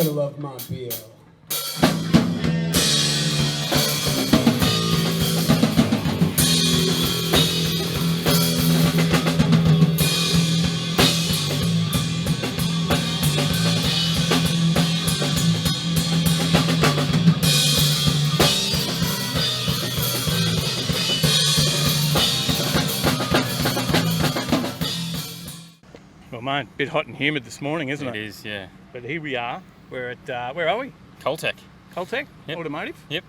better love my beer. Well, mate, a bit hot and humid this morning, isn't it? It is, yeah. But here we are. We're at, where are we? Coltech. Coltech Yep. Automotive. Yep.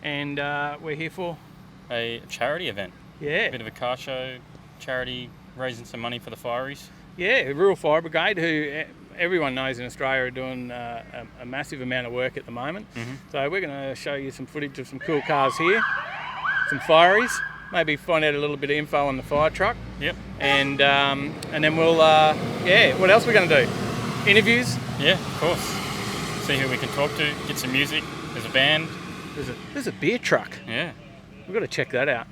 And we're here for? A charity event. Yeah. A bit of a car show, charity, raising some money for the fireys. Yeah, Rural Fire Brigade, who everyone knows in Australia are doing a massive amount of work at the moment. Mm-hmm. So we're going to show you some footage of some cool cars here, some fireys, maybe find out a little bit of info on the fire truck. Yep. And then we'll, what else are we going to do? Interviews? Yeah, of course. See who we can talk to, get some music. There's a band. There's a beer truck. Yeah. We've got to check that out.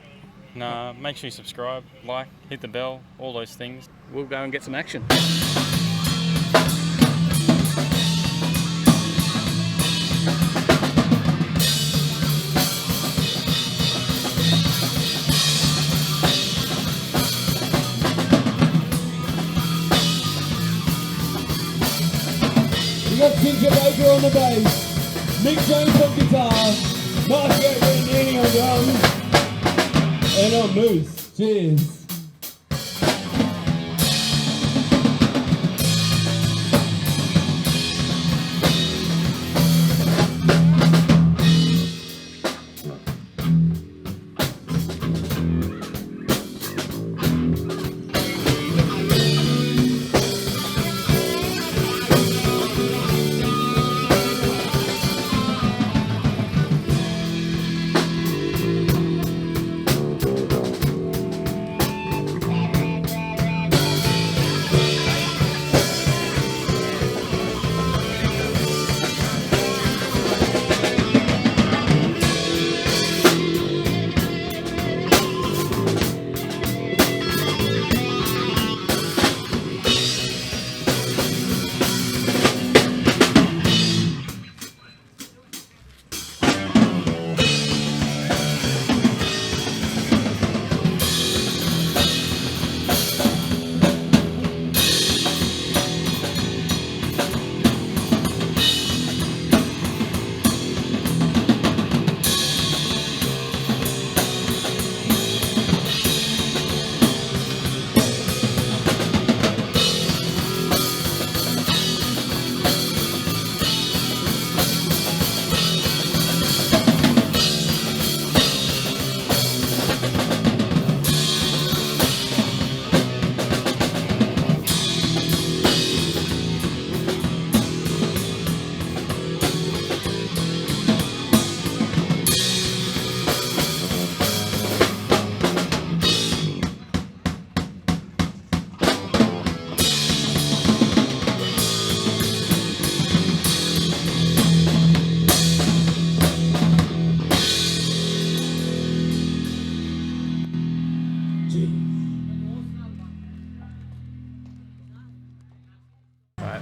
And make sure you subscribe, like, hit the bell, all those things. We'll go and get some action. We got Ginger Baker on the bass, Mick Jones on guitar, Mark and Annie on drums, and on Moose. Cheers.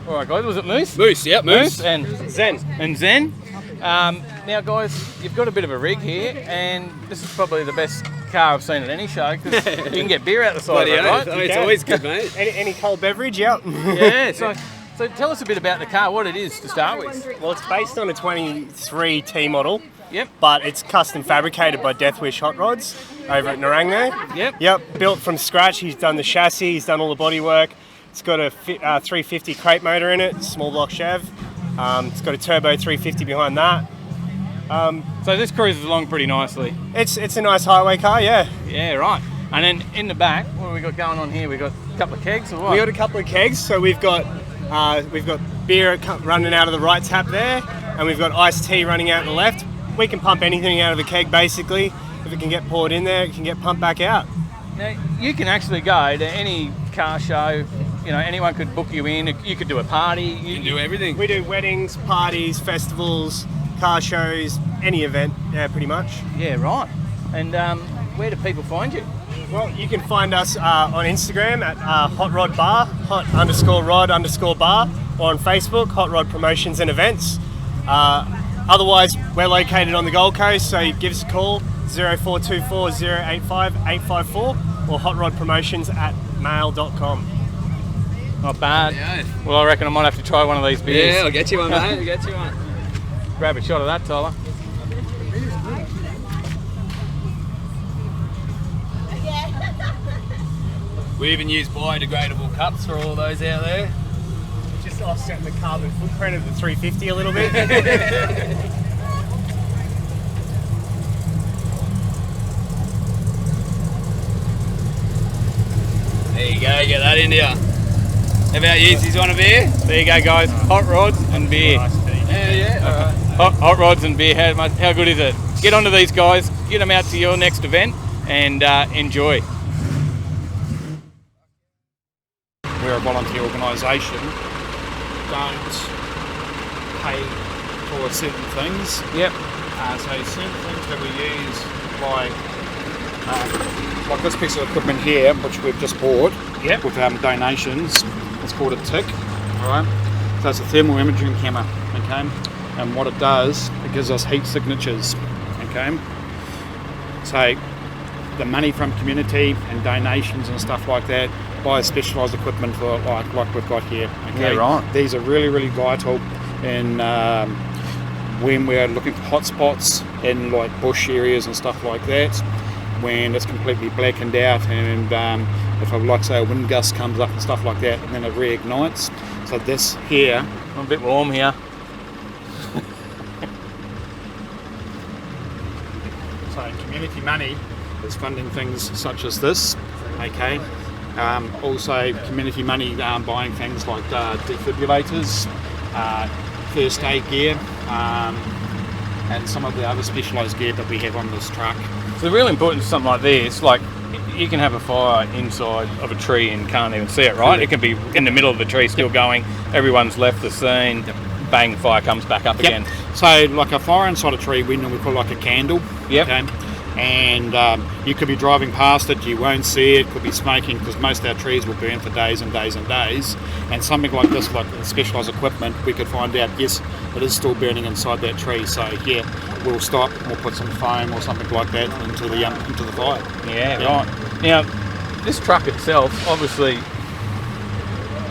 All right, guys, was it Moose? Moose, yep, Moose. And Zen. And Zen. Now, guys, you've got a bit of a rig here, and this is probably the best car I've seen at any show, because you can get beer out the side of it, right? It's always good, mate. Any cold beverage, yep. Yeah, so tell us a bit about the car, what it is to start with. Well, it's based on a 23 T model. Yep. But it's custom fabricated by Death Wish Hot Rods over at Narang there. Yep. Yep, built from scratch. He's done the chassis, he's done all the body work. It's got a 350 crate motor in it, small block Chev. It's got a turbo 350 behind that. So this cruises along pretty nicely. It's a nice highway car, yeah. Yeah, right. And then in the back, what have we got going on here? We've got a couple of kegs or what? We got a couple of kegs, so we've got beer running out of the right tap there, and we've got iced tea running out the left. We can pump anything out of the keg basically. If it can get poured in there, it can get pumped back out. Now, you can actually go to any car show, you know, anyone could book you in, you could do a party. You can do everything. We do weddings, parties, festivals, car shows, any event, yeah, pretty much. Yeah, right. And where do people find you? Well, you can find us on Instagram at Hot Rod Bar, hot_rod_bar, or on Facebook, Hot Rod Promotions and Events. Otherwise, we're located on the Gold Coast, so give us a call, 0424 085 854, or hotrodpromotions@mail.com. Not bad. Yeah. Well, I reckon I might have to try one of these beers. Yeah, I'll get you one, mate. I'll get you one. Grab a shot of that, Tyler. We even use biodegradable cups for all those out there. Just offsetting the carbon footprint of the 350 a little bit. There you go, get that into you. How about you? Do you want a beer? There you go, guys. Hot rods and beer. Yeah. Hot rods and beer. How good is it? Get onto these guys. Get them out to your next event and enjoy. We're a volunteer organisation, don't pay for certain things. Yep. So certain things that we use, like this piece of equipment here, which we've just bought with donations. It's called a TIC, alright? So it's a thermal imaging camera, okay? And what it does, it gives us heat signatures, okay? So the money from community and donations and stuff like that, buy specialised equipment for like we've got here. Okay? Yeah, right. These are really, really vital in when we're looking for hotspots in like bush areas and stuff like that, when it's completely blackened out and if like say a wind gust comes up and stuff like that, and then it reignites. So this here, I'm a bit warm here. so community money is funding things such as this, okay? Also community money buying things like defibrillators, first aid gear, and some of the other specialised gear that we have on this truck. So the real importance of something like this, like you can have a fire inside of a tree and can't even see it, right? It can be in the middle of the tree still going, everyone's left the scene, bang, fire comes back up again. So like a fire inside a tree, we normally call it like a candle. Yep. Okay? And you could be driving past it, you won't see it, could be smoking, because most of our trees will burn for days and days and days. And something like this, like specialised equipment, we could find out, yes, it is still burning inside that tree. So yeah, we'll stop, we'll put some foam or something like that into the fire. Yeah, right. Now, this truck itself, obviously,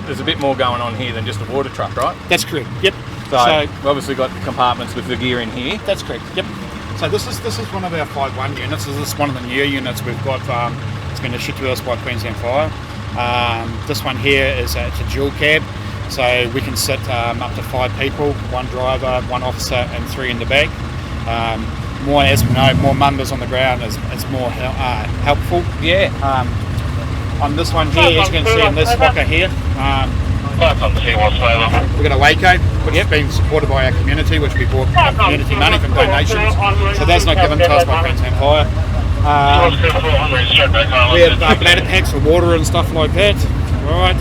there's a bit more going on here than just a water truck, right? That's correct. Yep. So we've obviously got compartments with the gear in here. That's correct. Yep. So this is one of our 5.1 units. This is one of the newer units we've got. It's been issued to us by Queensland Fire. This one here is it's a dual cab, so we can sit up to 5 people, 1 driver, 1 officer, and 3 in the back. More, as we know, more members on the ground is more helpful. Yeah. On this one here, as you can see in this locker here, we've got a Waco, which has been supported by our community, which we bought community money from donations. So that's not given to us by Queensland Fire. We have bladder packs for water and stuff like that. Right.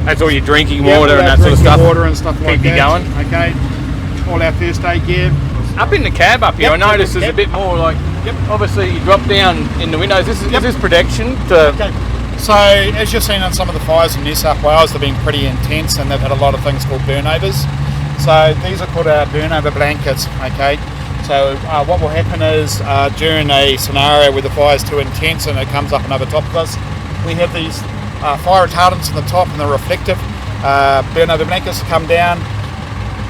That's all your drinking water and that sort of stuff. Water and stuff like Keep you that. going. Okay. All our first aid gear. Up in the cab up here, I noticed there's a bit more like, obviously you drop down in the windows. Is this protection to... Okay. So, as you've seen on some of the fires in New South Wales, they've been pretty intense and they've had a lot of things called burnovers. So, these are called our burnover blankets, okay? So, what will happen is during a scenario where the fire is too intense and it comes up and over top of us, we have these fire retardants on the top and they're reflective. Burnover blankets come down,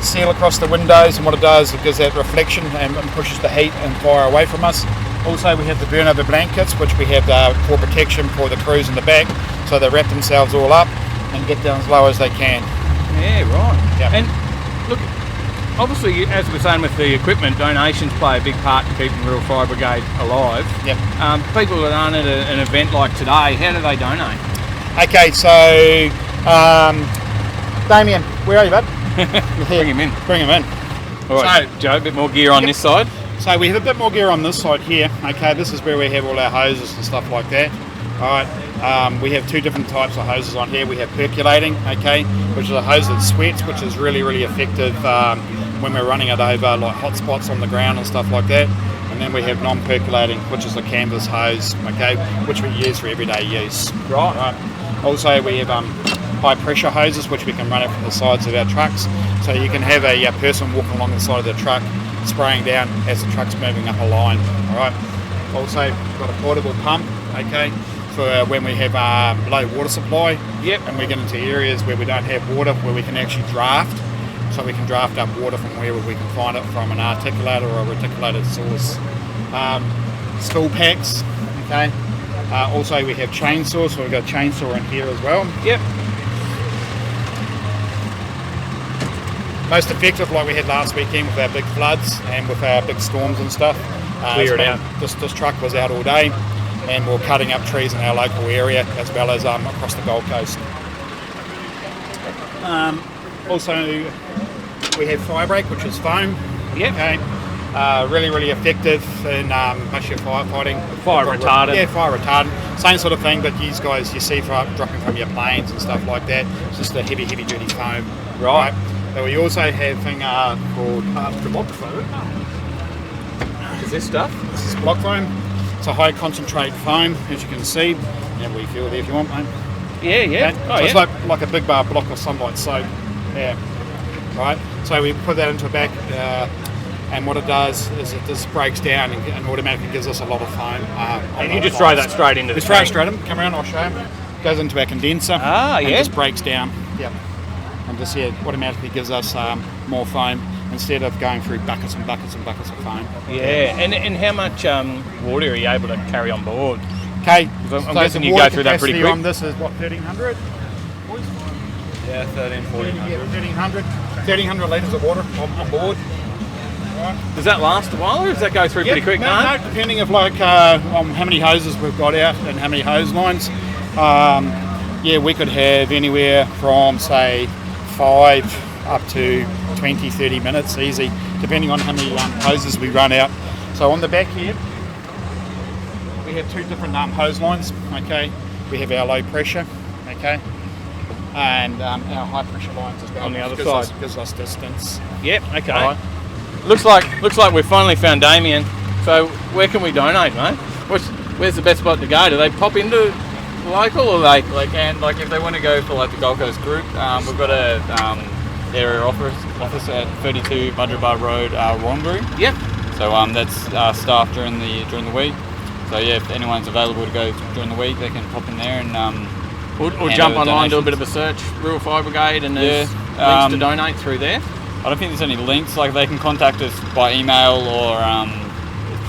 seal across the windows, and what it does, it gives that reflection and pushes the heat and fire away from us. Also, we have the burnover blankets, which we have for protection for the crews in the back, so they wrap themselves all up and get down as low as they can. Yeah, right. Yep. And look, obviously, as we're saying with the equipment, donations play a big part in keeping Rural Fire Brigade alive. Yep. People that aren't at an event like today, how do they donate? Okay, so Damien, where are you, bud? Bring him in. Bring him in. All right, so, Joe, a bit more gear on this side. So we have a bit more gear on this side here. Okay, this is where we have all our hoses and stuff like that. All right, we have 2 different types of hoses on here. We have percolating, okay, which is a hose that sweats, which is really, really effective when we're running it over like hot spots on the ground and stuff like that. And then we have non-percolating, which is the canvas hose, okay, which we use for everyday use. Right. Also, we have high pressure hoses, which we can run it from the sides of our trucks. So you can have a person walking along the side of the truck, spraying down as the truck's moving up a line. All right. Also, we've got a portable pump, okay, for when we have low water supply. Yep. And we get into areas where we don't have water, where we can actually draft. So we can draft up water from wherever we can find it, from an articulator or a reticulated source. Spill packs, okay. Also, we have chainsaws, so we've got a chainsaw in here as well. Yep. Most effective, like we had last weekend with our big floods and with our big storms and stuff. Clear it out. This truck was out all day, and we're cutting up trees in our local area as well as across the Gold Coast. Also, we have fire brake, which is foam. Yep. Okay. Really, really effective in much of your firefighting. Fire retardant. Yeah, fire retardant. Same sort of thing, but you guys, you see dropping from your planes and stuff like that. It's just a heavy, heavy duty foam. Right. But we also have a thing called block foam. Is this stuff? This is block foam. It's a high concentrate foam, as you can see. Have we fill there if you want, mate. Yeah. Okay? Oh, so yeah. it's like a big bar block of sunlight soap. Yeah. Right. So we put that into a back, and what it does is it just breaks down and automatically gives us a lot of foam. And you just throw that straight into the Just throw it tank. straight in. Come around, I'll show you. Goes into our condenser. Ah, and yeah. just breaks down. Yep. And just automatically gives us more foam instead of going through buckets and buckets and buckets of foam. Yeah. And how much water are you able to carry on board? Okay. I'm guessing you go through that pretty quick. On this is what, 1,300? Yeah, 1,300 litres of water on board. Does that last a while, or does that go through pretty quick? No, depending on how many hoses we've got out and how many hose lines. We could have anywhere from, say, 5 up to 20, 30 minutes, easy, depending on how many hoses we run out. So on the back here, we have 2 different hose lines, okay. We have our low pressure, okay, and our high pressure lines as well. On the other gives side. gives us distance. Yep. Okay. Right. Looks like we've finally found Damien. So where can we donate, mate? Where's the best spot to go? Do they pop into local, or they can, if they want to go for the Gold Coast group, we've got a area office at 32 Mudgeerbar Road, Warrnambool. Yep. So that's staffed during the week. So yeah, if anyone's available to go during the week, they can pop in there and Or hand jump over online, do a donations. bit of a search, Rural Fire Brigade, and there's links to donate through there. I don't think there's any links. They can contact us by email or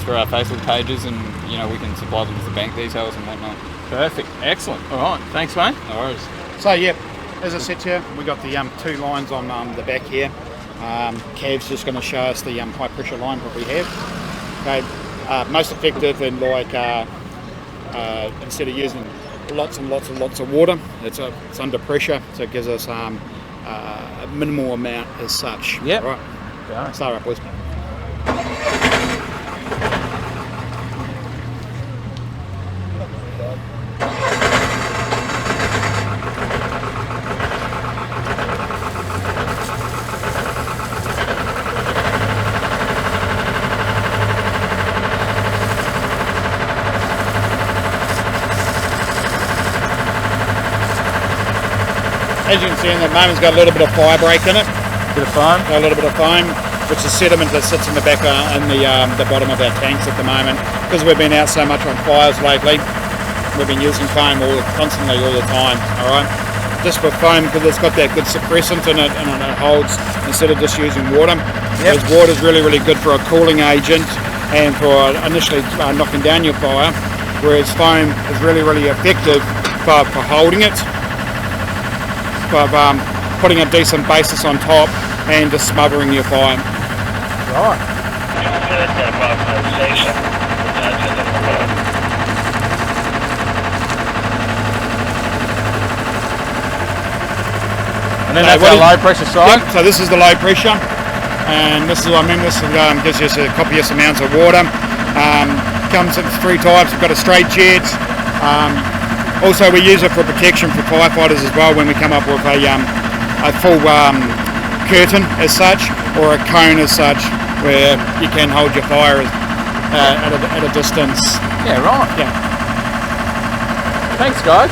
through our Facebook pages, and we can supply them with the bank details and whatnot. Perfect. Excellent. All right. Thanks, mate. No worries. So as I said to you, we got the 2 lines on the back here. Cav's just going to show us the high pressure line that we have. Okay, most effective in instead of using lots and lots and lots of water, it's under pressure, so it gives us a minimal amount as such. Yep. Right. Start up, boys. As you can see, in the moment, it's got a little bit of fire brake in it. Bit of foam. Got a little bit of foam, which is sediment that sits in the back in the bottom of our tanks at the moment. Because we've been out so much on fires lately, we've been using foam constantly all the time. All right, just with foam, because it's got that good suppressant in it, and it holds instead of just using water. Because water is really, really good for a cooling agent and for initially knocking down your fire, whereas foam is really, really effective for holding it. Of putting a decent basis on top and just smothering your fire. Right. And then that's our low pressure side. Yep, so this is the low pressure, and this is gives you copious amounts of water. Comes in 3 types. We've got a straight jet. Also, we use it for protection for firefighters as well when we come up with a full curtain as such, or a cone as such, where you can hold your fire at a distance. Yeah, right. Yeah. Thanks, guys.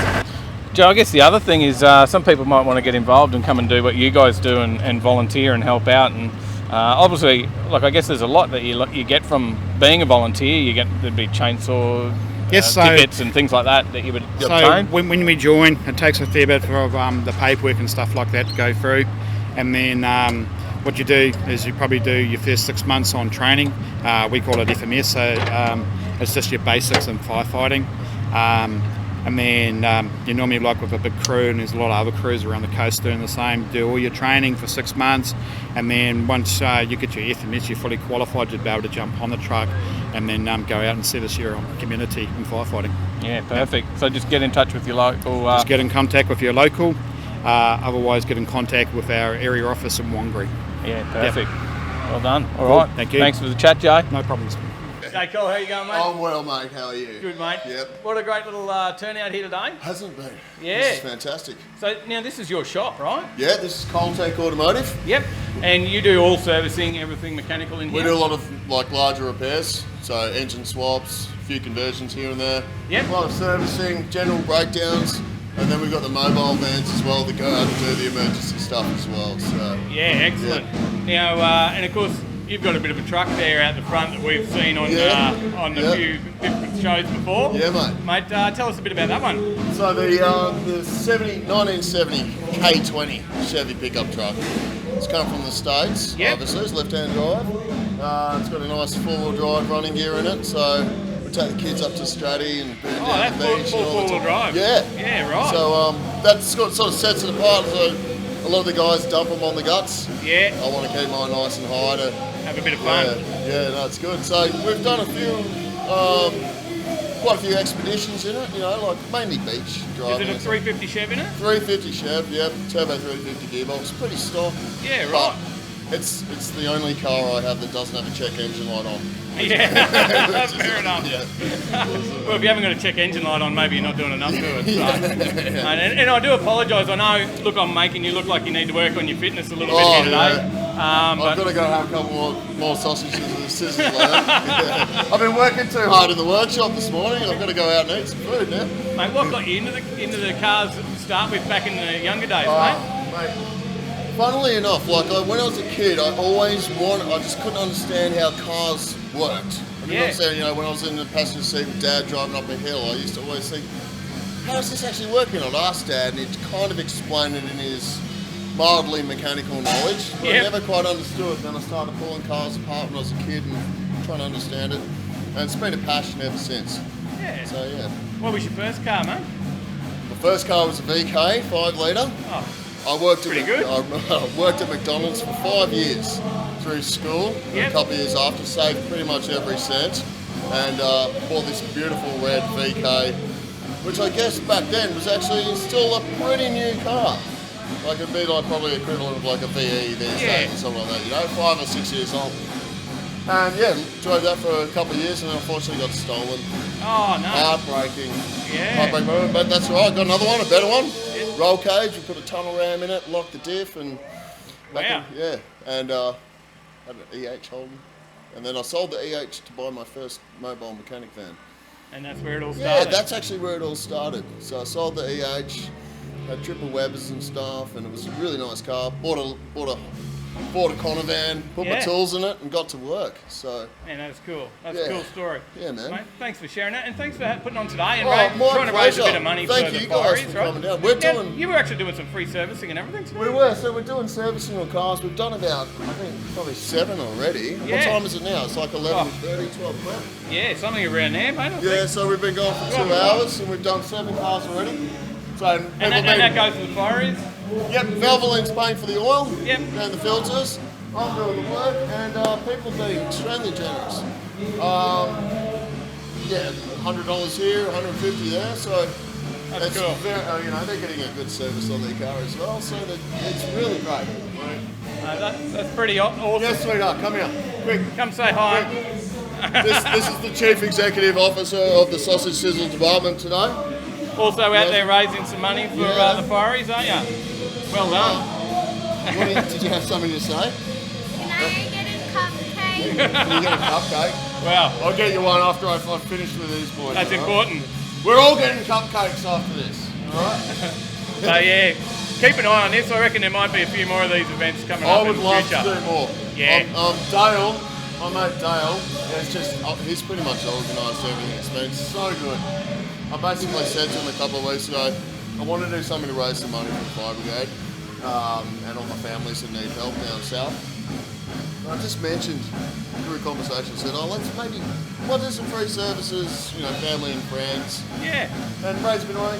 Joe, I guess the other thing is some people might want to get involved and come and do what you guys do and volunteer and help out. And obviously, like, I guess there's a lot that you get from being a volunteer. There'd be chainsaw tickets and things like that you would obtain. So when we join, it takes a fair bit of the paperwork and stuff like that to go through. And then what you do is you probably do your first 6 months on training. We call it FMS, so it's just your basics in firefighting. And then you normally like with a big crew, and there's a lot of other crews around the coast doing the same. Do all your training for 6 months, and then once you get your FMS, you're fully qualified to be able to jump on the truck and then go out and service your community in firefighting. Yeah, perfect. So just get in touch with your local... Just get in contact with your local, otherwise get in contact with our area office in Wangari. Yeah, perfect. Yep. Well done. All right. Thank you. Thanks for the chat, Jay. No problems. Hey, Cole, how you going, mate? I'm well, mate. How are you? Good, mate. Yep. What a great little turnout here today. Hasn't been. Yeah. This is fantastic. So now this is your shop, right? Yeah, this is Coltech Automotive. Yep. And you do all servicing, everything mechanical in here? We do a lot of larger repairs, so engine swaps, a few conversions here and there. Yep. A lot of servicing, general breakdowns, and then we've got the mobile vans as well that go out and do the emergency stuff as well. So yeah, excellent. Yeah. Now, and of course, you've got a bit of a truck there out the front that we've seen on a few different shows before. Yeah, mate. Mate, tell us a bit about that one. So the 1970 K20 Chevy pickup truck. It's come from the States, obviously. It's left-hand drive. It's got a nice four-wheel drive running gear in it, so we take the kids up to Stratty and burn down the beach. Four-wheel drive? Yeah. Yeah, right. So that's sort of sets it apart. So a lot of the guys dump them on the guts. Yeah. I want to keep mine nice and high to have a bit of fun. Yeah, no, it's good. So we've done quite a few expeditions in it, like mainly beach driving. Is it a 350 Chev in it? 350 Chev, yep. Turbo 350 gearbox, pretty stock. Yeah, right. But it's the only car I have that doesn't have a check engine light on. Yeah, fair enough. Yeah. Well, if you haven't got a check engine light on, maybe you're not doing enough to it. So. And I do apologise. I know, look, I'm making you look like you need to work on your fitness a little bit here today. I've got to go have a couple more sausages and sizzles later. I've been working too hard in the workshop this morning. I've got to go out and eat some food now. Mate, what got you into the cars to start with back in the younger days, mate? Funnily enough, when I was a kid, I just couldn't understand how cars worked. I mean, I'm saying, when I was in the passenger seat with Dad driving up a hill, I used to always think, how does this actually work? And I'd ask Dad, and he'd kind of explain it in his mildly mechanical knowledge, but I never quite understood. Then I started pulling cars apart when I was a kid and trying to understand it, and it's been a passion ever since. Yeah. So yeah. What was your first car, mate? My first car was a VK 5 litre. Oh. I worked at McDonald's for 5 years through school, and a couple of years after, saved pretty much every cent, and bought this beautiful red VK, which I guess back then was actually still a pretty new car. Like it'd be like probably equivalent of like a VE these days or something like that, 5 or 6 years old. And drove that for a couple of years and then unfortunately got stolen. Oh no. Heartbreaking. Yeah. Heartbreaking moment, but that's all right. Got another one, a better one. Roll cage, we put a tunnel ram in it, locked the diff, and and had an EH Holden, and then I sold the EH to buy my first mobile mechanic van. And that's where it all started. Yeah, that's actually where it all started. So I sold the EH, had triple Webbers and stuff, and it was a really nice car. Bought a Connor van, put my tools in it, and got to work. So. Man, that's cool. That's a cool story. Yeah, man. Mate, thanks for sharing that, and thanks for putting on today and trying to raise a bit of money for the guys fireys, for coming down. You were actually doing some free servicing and everything. We were. So we're doing servicing on cars. We've done about, I think, probably 7 already. Yeah. What time is it now? It's like 11:30, 12 o'clock. Yeah, something around there, mate. Yeah, so we've been going for 2 hours, and we've done 7 cars already. So and that goes to the fireys? Yep, Valvoline's paying for the oil and the filters. I'm doing the work, and people being extremely generous. $100 here, $150 there, so that's cool. They're getting a good service on their car as well, so it's really great. That's pretty awesome. Yes, sweetheart, come here, quick. Come say hi. This is the Chief Executive Officer of the Sausage Sizzle Department today. Also out there raising some money for the fireys, aren't you? Well done. Did you have something to say? Can I get a cupcake? Can you get a cupcake? Wow. I'll get you one after I've finished with these boys. That's all right? important. We're all getting cupcakes after this. All right. So yeah, keep an eye on this. I reckon there might be a few more of these events coming up I would in the love future. to do more. Yeah. Dale, my mate Dale, he's pretty much organised everything. It's been so good. I basically said to him a couple of weeks ago, I want to do something to raise some money for the Fire Brigade and all my families that need help down south. And I just mentioned through a conversation, said, what are some free services, family and friends. Yeah. And Ray's been like,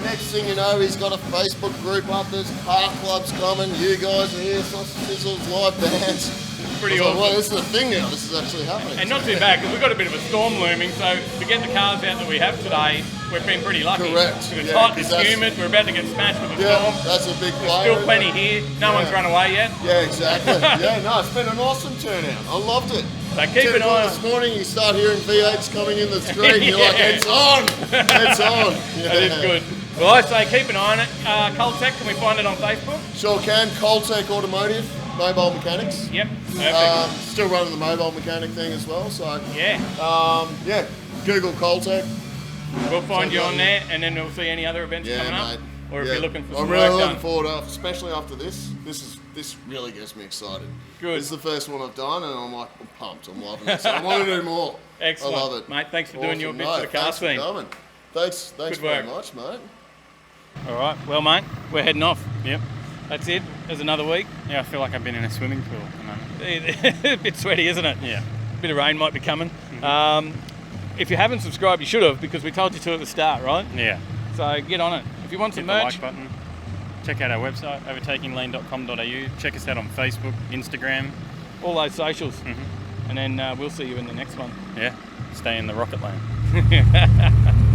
next thing you know, he's got a Facebook group up, there's car clubs coming, you guys are here, sizzles, live bands. Pretty awesome. awesome. Well, this is the thing now, this is actually happening. And not too bad, because we've got a bit of a storm looming, so to get the cars out that we have today, we've been pretty lucky. Correct. It's Yeah, hot, 'cause it's humid, we're about to get smashed with a storm. That's a big There's player. still plenty here, no one's run away yet. Yeah, exactly. No, it's been an awesome turnout. I loved it. So keep an eye on. This morning you start hearing V8s coming in the street and you're like, it's on! It's on! Yeah. That is good. Well, I say keep an eye on it. Coltech, can we find it on Facebook? Sure can. Coltech Automotive, mobile mechanics. Yep, perfect. Still running the mobile mechanic thing as well, so Yeah, Google Coltech. we'll find you on there, and then we'll see any other events coming up. Mate. Or if you're looking for some I'm really work looking done. forward to, especially after this. This really gets me excited. Good. This is the first one I've done, and I'm pumped. I'm loving it. So I want to do more. Excellent. I love it, Mate, thanks for doing your bit for the car thanks scene. For coming. Thanks Good very work. much, mate. All right, well, mate, we're heading off. Yep. That's it. There's another week. Yeah, I feel like I've been in a swimming pool at the moment. A bit sweaty, isn't it? Yeah. A bit of rain might be coming. If you haven't subscribed, you should have, because we told you to at the start, right? Yeah. So get on it. If you want some Hit the merch, like button. Check out our website, overtakinglane.com.au. Check us out on Facebook, Instagram. all those socials, and then we'll see you in the next one. Yeah. Stay in the rocket lane.